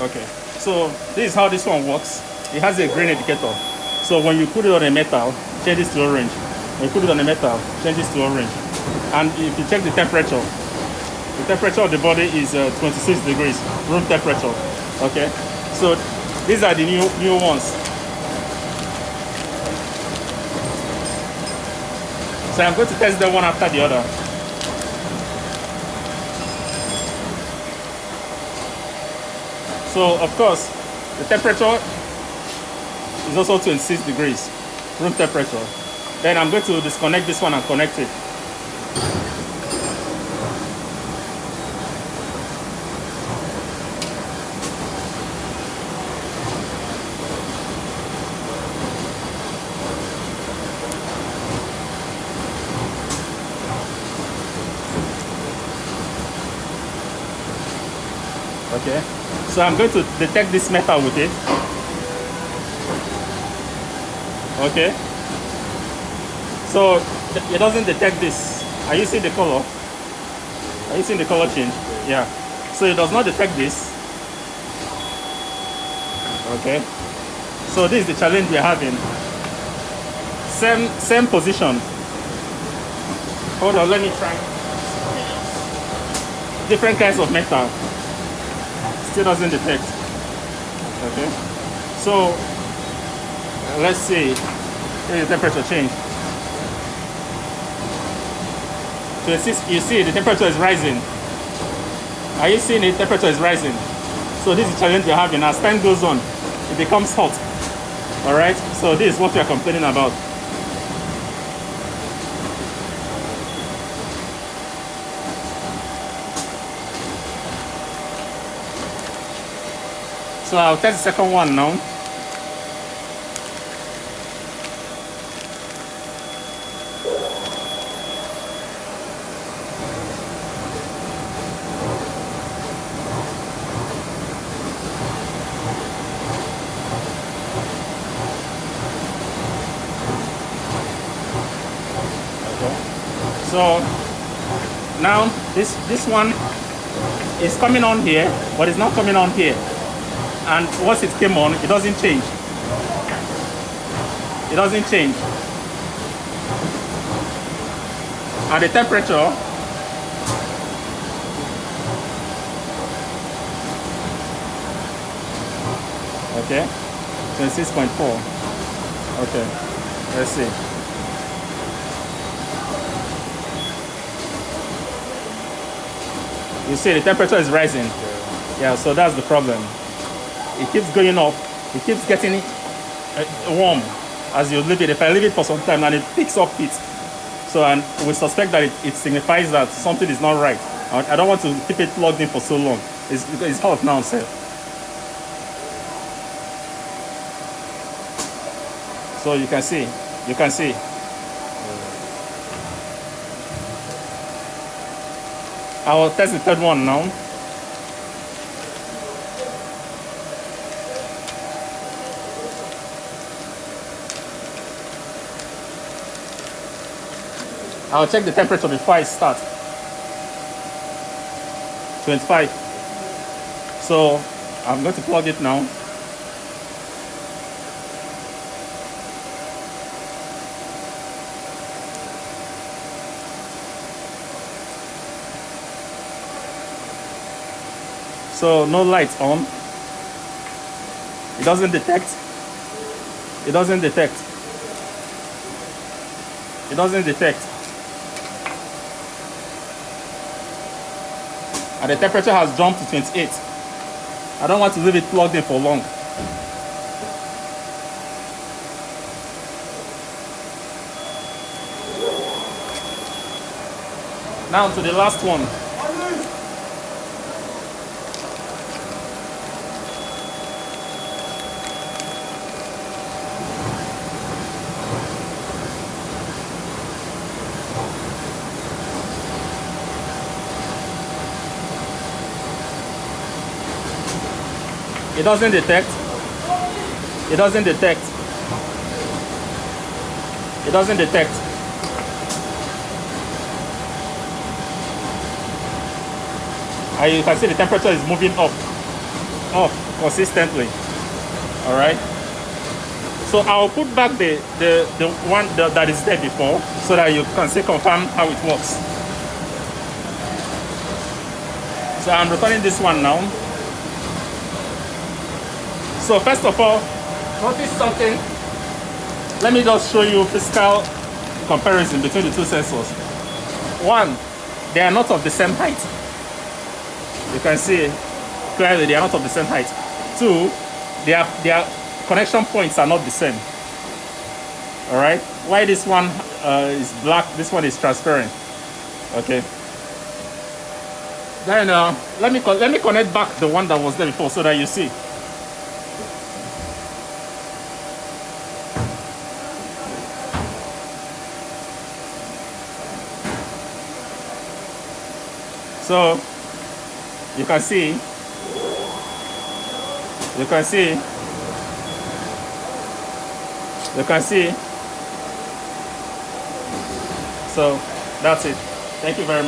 Okay, so this is how this one works. It has a green indicator. So when you put it on a metal, changes to orange. When you put it on a metal, changes to orange. And if you check the temperature of the body is 26 degrees, room temperature. Okay, so these are the new ones. So I'm going to test them one after the other. So of course, the temperature is also 26 degrees, room temperature. Then I'm going to disconnect this one and connect it. Okay, so I'm going to detect this metal with it. Okay, so it doesn't detect this. Are you seeing the color? Are you seeing the color change? Yeah, so it does not detect this. Okay, so this is the challenge we're having. Same position. Hold on, let me try. Different kinds of metal. Still doesn't detect. Okay, so let's see. Here's the temperature change. 26, you see the temperature is rising. Are you seeing it? Temperature is rising. So this is the challenge we're having. As time goes on, it becomes hot. Alright, so this is what we are complaining about. So I'll test the second one now. So now this one is coming on here, but it's not coming on here. And once it came on, it doesn't change. It doesn't change. And the temperature, okay, 26.4. Okay, let's see. You see the temperature is rising. Yeah, so that's the problem. It keeps going up. It keeps getting warm as you leave it. If I leave it for some time, and it picks up heat. So, and we suspect that it signifies that something is not right. I don't want to keep it plugged in for so long. It's hot now, sir. So you can see. I will test the third one now. I'll check the temperature before I start. 25. So I'm going to plug it now. So no lights on. It doesn't detect. It doesn't detect. It doesn't detect. And the temperature has jumped to 28. I don't want to leave it plugged in for long. Now to the last one. It doesn't detect. It doesn't detect. It doesn't detect. And you can see the temperature is moving up. Up. consistently. All right. So I'll put back the one that is there before, so that you can still confirm how it works. So I'm returning this one now. So first of all, notice something. Let me just show you physical comparison between the two sensors. One, they are not of the same height. You can see clearly they are not of the same height. Two, their connection points are not the same. All right. Why this one is black, this one is transparent. Okay. Then let me connect back the one that was there before so that you see. So you can see. So that's it. Thank you very much.